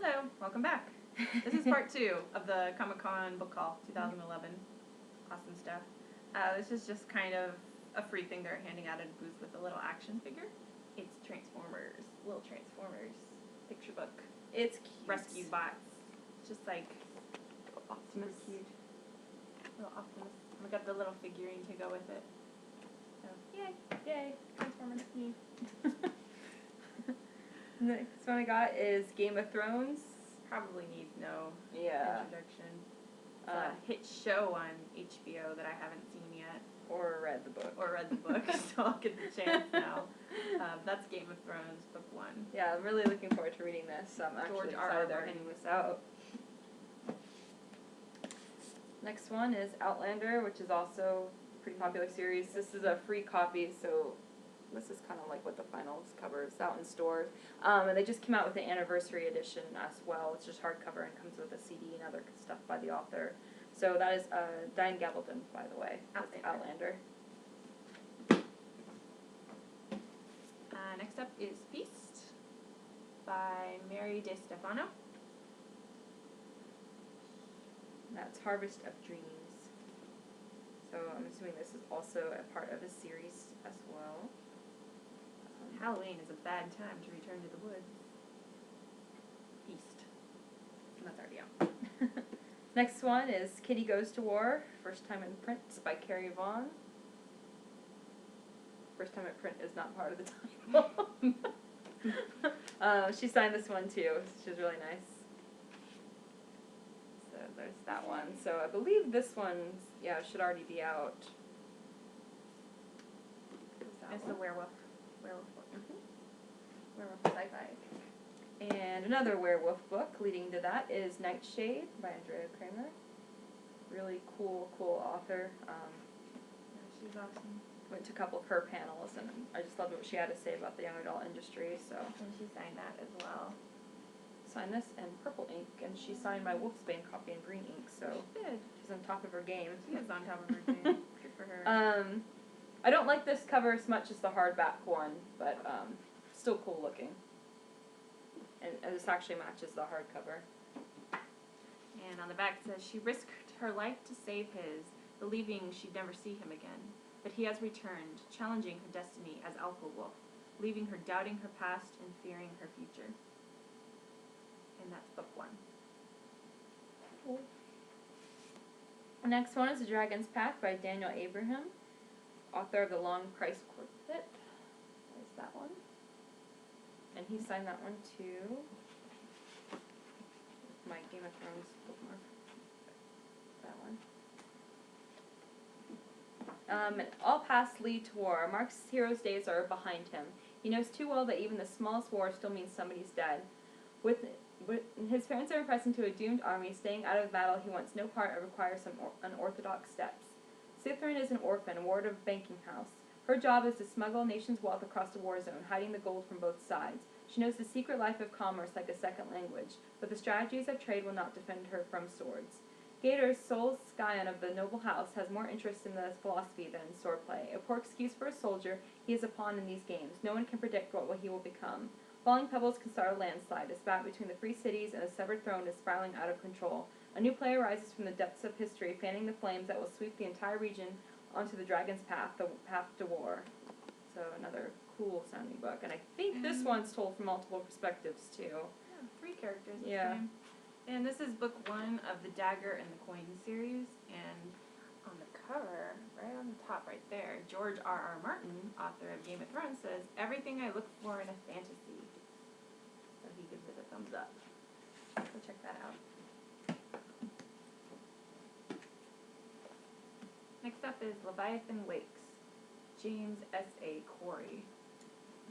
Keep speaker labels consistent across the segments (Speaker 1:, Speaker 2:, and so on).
Speaker 1: Hello, welcome back. This is part 2 of the Comic-Con book haul 2011. Awesome stuff. This is just kind of a free thing they're handing out at a booth with a little action figure. It's Transformers, little Transformers picture book.
Speaker 2: It's cute.
Speaker 1: Rescue bots. Just like Optimus.
Speaker 2: Super cute.
Speaker 1: Little Optimus. We got the little figurine to go with it. So,
Speaker 2: Yay, Transformers. Next one I got is Game of Thrones.
Speaker 1: probably needs no
Speaker 2: Yeah.
Speaker 1: introduction. It's a hit show on HBO that I haven't seen yet.
Speaker 2: Or read the book.
Speaker 1: Or read the book, so I'll get the chance now. That's Game of Thrones, book 1.
Speaker 2: Yeah, I'm really looking forward to reading this. I'm actually
Speaker 1: George R. R.
Speaker 2: excited they're
Speaker 1: Martin.
Speaker 2: handing this out. Next one is Outlander, which is also a pretty popular series. This is a free copy, so this is kind of like what the finals cover. It's out in stores. And they just came out with the anniversary edition as well. It's just hardcover and comes with a CD and other stuff by the author. So that is Diane Gabaldon, by the way. That's Outlander.
Speaker 1: Next up is Feast by Mary DeStefano.
Speaker 2: That's Harvest of Dreams. So I'm assuming this is also a part of a series as well.
Speaker 1: Halloween is a bad time to return to the woods. Feast. And that's already out.
Speaker 2: Next one is Kitty Goes to War, first time in print by Carrie Vaughn. First time in print is not part of the title. She signed this one too. She's really nice. So there's that one. So I believe this one, should already be out.
Speaker 1: It's the werewolf book. Werewolf sci-fi.
Speaker 2: And another werewolf book leading to that is Nightshade by Andrea Kramer. Really cool author.
Speaker 1: She's awesome.
Speaker 2: Went to a couple of her panels, and I just loved what she had to say about the young adult industry. So
Speaker 1: And she signed that as well.
Speaker 2: signed this in purple ink, and she signed my Wolfsbane copy in green ink. So
Speaker 1: She did.
Speaker 2: she's on top of her game.
Speaker 1: She is on top of her game. Good for her.
Speaker 2: I don't like this cover as much as the hardback one, but still cool looking. And this actually matches the hardcover.
Speaker 1: And on the back it says, she risked her life to save his, believing she'd never see him again. But he has returned, challenging her destiny as Alpha Wolf, leaving her doubting her past and fearing her future. And that's book 1.
Speaker 2: Cool. The next one is The Dragon's Path by Daniel Abraham, author of The Long Price Quartet. There's that one. And he signed that one too. My Game of Thrones bookmark. That one. And all paths lead to war. Mark's hero's days are behind him. He knows too well that even the smallest war still means somebody's dead. With his parents are impressed into a doomed army. Staying out of battle, he wants no part or requires some unorthodox steps. Cithrin is an orphan, ward of banking house. Her job is to smuggle nation's wealth across the war zone, hiding the gold from both sides. She knows the secret life of commerce like a second language, but the strategies of trade will not defend her from swords. Gator, sole scion of the noble house, has more interest in this philosophy than in swordplay. A poor excuse for a soldier, he is a pawn in these games. No one can predict what he will become. Falling pebbles can start a landslide. A spat between the free cities and the severed throne is spiraling out of control. A new player rises from the depths of history, fanning the flames that will sweep the entire region onto the dragon's path, the path to war. So another cool sounding book. And I think this one's told from multiple perspectives too.
Speaker 1: Yeah, 3 characters this
Speaker 2: Yeah.
Speaker 1: time. And this is book 1 of the Dagger and the Coin series. And on the cover, right on the top right there, George R. R. Martin, author of Game of Thrones, says, "Everything I look for in a fantasy." So he gives it a thumbs up. So check that out. Next up is Leviathan Wakes, James S.A. Corey,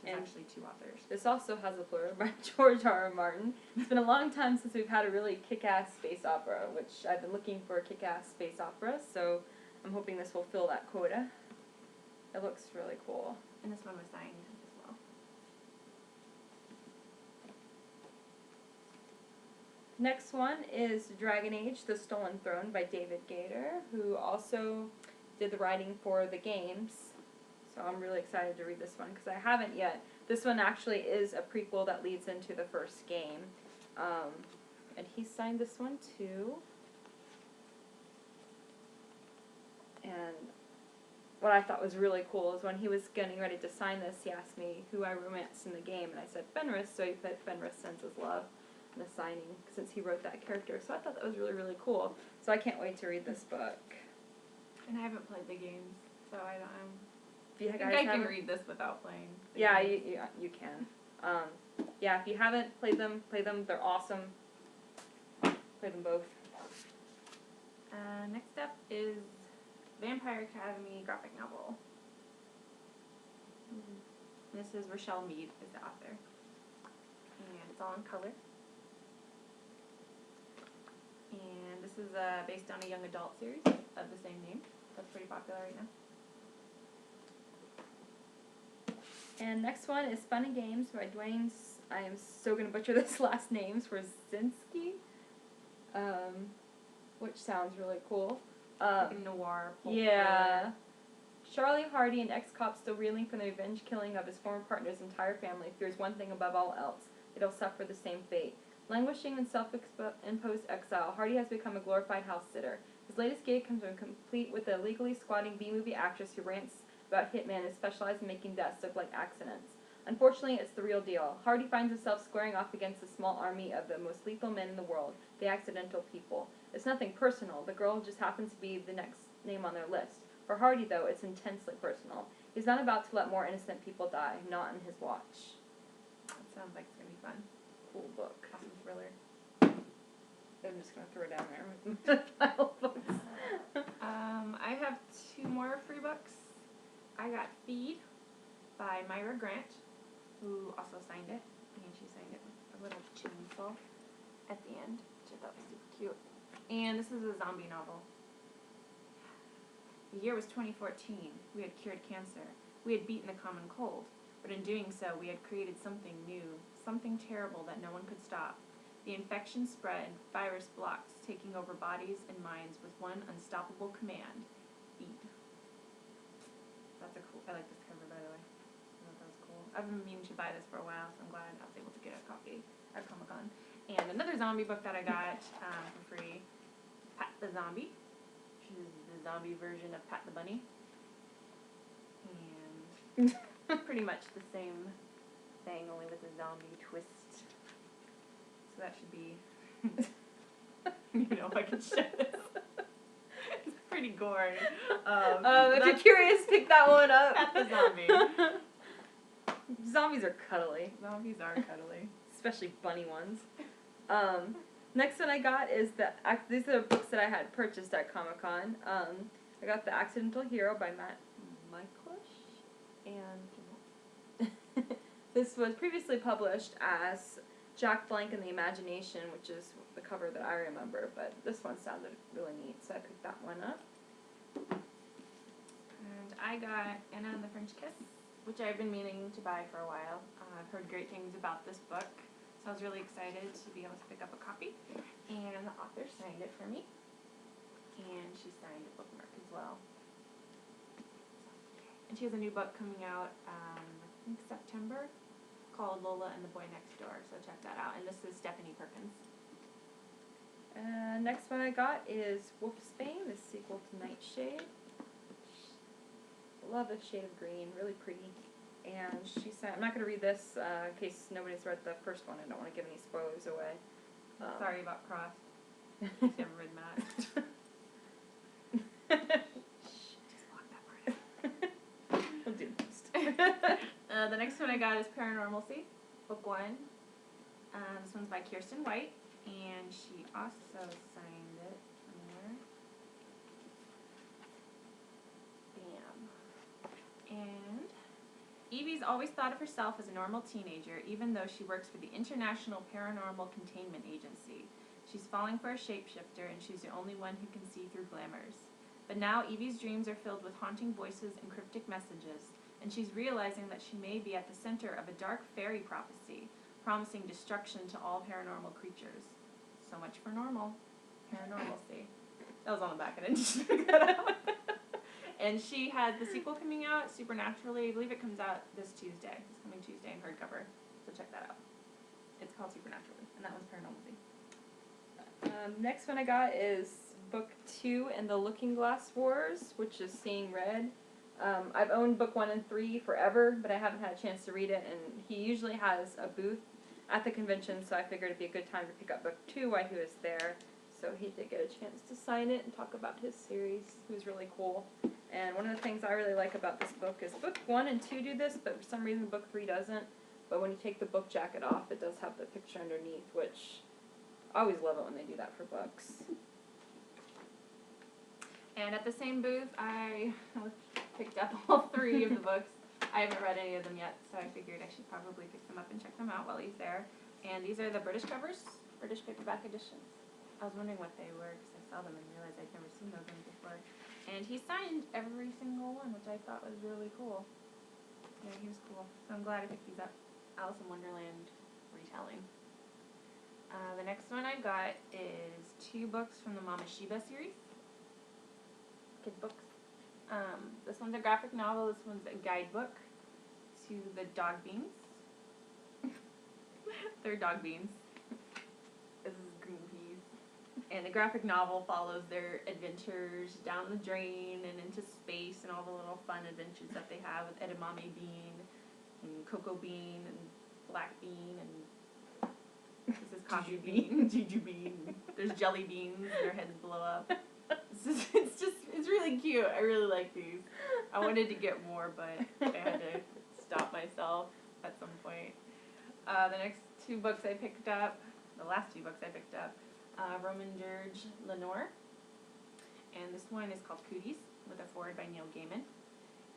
Speaker 1: which is
Speaker 2: And
Speaker 1: actually 2 authors.
Speaker 2: This also has a blurb by George R. R. Martin. It's been a long time since we've had a really kick-ass space opera, which I've been looking for a kick-ass space opera, so I'm hoping this will fill that quota. It looks really cool.
Speaker 1: And this one was signed as well.
Speaker 2: Next one is Dragon Age, The Stolen Throne by David Gator, who also did the writing for the games. So I'm really excited to read this one because I haven't yet. This one actually is a prequel that leads into the first game. And he signed this one too. And what I thought was really cool is when he was getting ready to sign this, he asked me who I romanced in the game, and I said Fenris, so he put Fenris sends his love in the signing since he wrote that character. So I thought that was really, really cool. So I can't wait to read this book.
Speaker 1: And I haven't played the games, so I don't.
Speaker 2: If you
Speaker 1: I
Speaker 2: guys
Speaker 1: think I can
Speaker 2: haven't-
Speaker 1: read this without playing. the
Speaker 2: Yeah,
Speaker 1: games.
Speaker 2: you can. Yeah, if you haven't played them, play them. They're awesome. Play them both.
Speaker 1: Next up is Vampire Academy graphic novel. This is Rochelle Mead is the author. And it's all in color. And this is based on a young adult series of the same name. That's pretty popular right now.
Speaker 2: And next one is Fun and Games by Dwayne. I am so gonna butcher this last name. Swazinski, which sounds really cool.
Speaker 1: Like a noir pulp
Speaker 2: Yeah.
Speaker 1: thriller.
Speaker 2: Charlie Hardy, an ex-cop still reeling from the revenge killing of his former partner's entire family, fears one thing above all else: it'll suffer the same fate. Languishing in self-imposed exile, Hardy has become a glorified house sitter. His latest gig comes when complete with a legally squatting B-movie actress who rants about hitmen and specializes in making deaths look like accidents. Unfortunately, it's the real deal. Hardy finds himself squaring off against a small army of the most lethal men in the world, the Accidental People. It's nothing personal. The girl just happens to be the next name on their list. For Hardy, though, it's intensely personal. He's not about to let more innocent people die, not on his watch.
Speaker 1: That sounds like it's going to be fun.
Speaker 2: Cool book.
Speaker 1: Awesome thriller.
Speaker 2: I'm just going to throw it down there with the pile of books.
Speaker 1: I have 2 more free books. I got Feed by Myra Grant, who also signed it, and she signed it with a little chainsaw at the end, which I thought was super cute. And this is a zombie novel. The year was 2014. We had cured cancer. We had beaten the common cold. But in doing so, we had created something new, something terrible that no one could stop. The infection spread, virus blocked, taking over bodies and minds with one unstoppable command: feed. That's a cool. I like this cover, by the way. I thought that was cool. I've been meaning to buy this for a while, so I'm glad I was able to get a copy at Comic-Con. And another zombie book that I got for free, Pat the Zombie, which is the zombie version of Pat the Bunny. And pretty much the same thing, only with a zombie twist. So that should be, if I can show this. It's pretty gory.
Speaker 2: If you're curious, pick that one up.
Speaker 1: Pat the Zombie.
Speaker 2: Zombies are cuddly,
Speaker 1: Zombies are cuddly.
Speaker 2: especially bunny ones. Next one I got is these are books that I had purchased at Comic-Con. I got The Accidental Hero by Matt Michaelis, and this was previously published as Jack Blank and the Imagination, which is the cover that I remember, but this one sounded really neat, so I picked that one up.
Speaker 1: And I got Anna and the French Kiss, which I've been meaning to buy for a while. I've heard great things about this book, so I was really excited to be able to pick up a copy. And the author signed it for me, and she signed a bookmark as well. And she has a new book coming out, I think September, called Lola and the Boy Next Door, so check that out. And this is Stephanie Perkins.
Speaker 2: Next one I got is Wolfsbane, the sequel to Nightshade. Love the shade of green, really pretty. And she said, I'm not going to read this in case nobody's read the first one. I don't want to give any spoilers away.
Speaker 1: Sorry about Cross. She's never read Matt. Just block that part out.
Speaker 2: We'll do next.
Speaker 1: The next one I got is Paranormalcy, book 1. This one's by Kirsten White, and she also signed it somewhere. Bam. And Evie's always thought of herself as a normal teenager, even though she works for the International Paranormal Containment Agency. She's falling for a shapeshifter, and she's the only one who can see through glamours. But now Evie's dreams are filled with haunting voices and cryptic messages, and she's realizing that she may be at the center of a dark fairy prophecy, promising destruction to all paranormal creatures. So much for normal. Paranormalcy. That was on the back, I didn't just pick that out. And she has the sequel coming out, Supernaturally. I believe it comes out this Tuesday. It's coming Tuesday in hardcover, so check that out. It's called Supernaturally, and that one's Paranormal.
Speaker 2: Next one I got is book 2 in the Looking Glass Wars, which is Seeing Red. I've owned book 1 and 3 forever, but I haven't had a chance to read it, and he usually has a booth at the convention, so I figured it'd be a good time to pick up book 2 while he was there. So he did get a chance to sign it and talk about his series. It was really cool. And one of the things I really like about this book is book 1 and 2 do this, but for some reason book 3 doesn't. But when you take the book jacket off, it does have the picture underneath, which I always love it when they do that for books.
Speaker 1: And at the same booth, I picked up all 3 of the books. I haven't read any of them yet, so I figured I should probably pick them up and check them out while he's there. And these are the British covers, British paperback editions. I was wondering what they were because I saw them and realized I'd never seen those ones before. And he signed every single one, which I thought was really cool. Yeah, he was cool. So I'm glad I picked these up. Alice in Wonderland retelling. The next one I got is 2 books from the Mama Shiba series. Kid books. This one's a graphic novel. This one's a guidebook to the dog beans. They're dog beans. This is green peas. And the graphic novel follows their adventures down the drain and into space and all the little fun adventures that they have with Edamame Bean and Cocoa Bean and Black Bean and this is Coffee Bean, Juju Bean. There's jelly beans and their heads blow up. It's really cute. I really like these. I wanted to get more, but I had to stop myself at some point. The next 2 books I picked up, the last 2 books I picked up, Roman George Lenore, and this one is called Cooties, with a foreword by Neil Gaiman.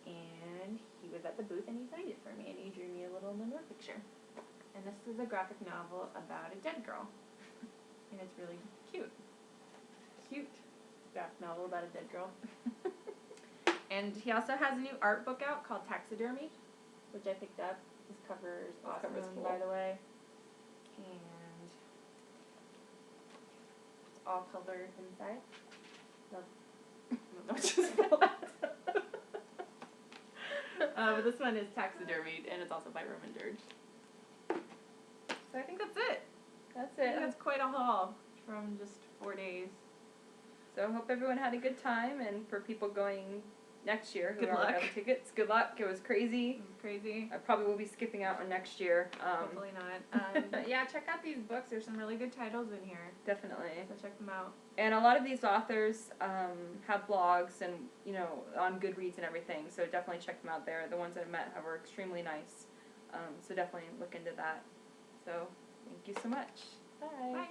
Speaker 1: And he was at the booth and he signed it for me, and he drew me a little Lenore picture. And this is a graphic novel about a dead girl, and it's really cute. Cute graphic novel about a dead girl. And he also has a new art book out called Taxidermy, which I picked up. This cover is awesome,
Speaker 2: cool.
Speaker 1: by the way. And it's all color inside. I don't know what to spell. But this one is taxidermied, and it's also by Roman George. So I think that's it.
Speaker 2: That's
Speaker 1: I think
Speaker 2: it.
Speaker 1: that's quite a haul from just 4 days.
Speaker 2: So I hope everyone had a good time, and for people going next year who
Speaker 1: Good
Speaker 2: already
Speaker 1: luck.
Speaker 2: have tickets, good luck. It was crazy.
Speaker 1: It was crazy.
Speaker 2: I probably will be skipping out on next year.
Speaker 1: Hopefully not. But yeah, check out these books. There's some really good titles in here.
Speaker 2: Definitely.
Speaker 1: So check them out.
Speaker 2: And a lot of these authors have blogs and, on Goodreads and everything, so definitely check them out there. The ones I've met were extremely nice, so definitely look into that. So, thank you so much. Bye.
Speaker 1: Bye.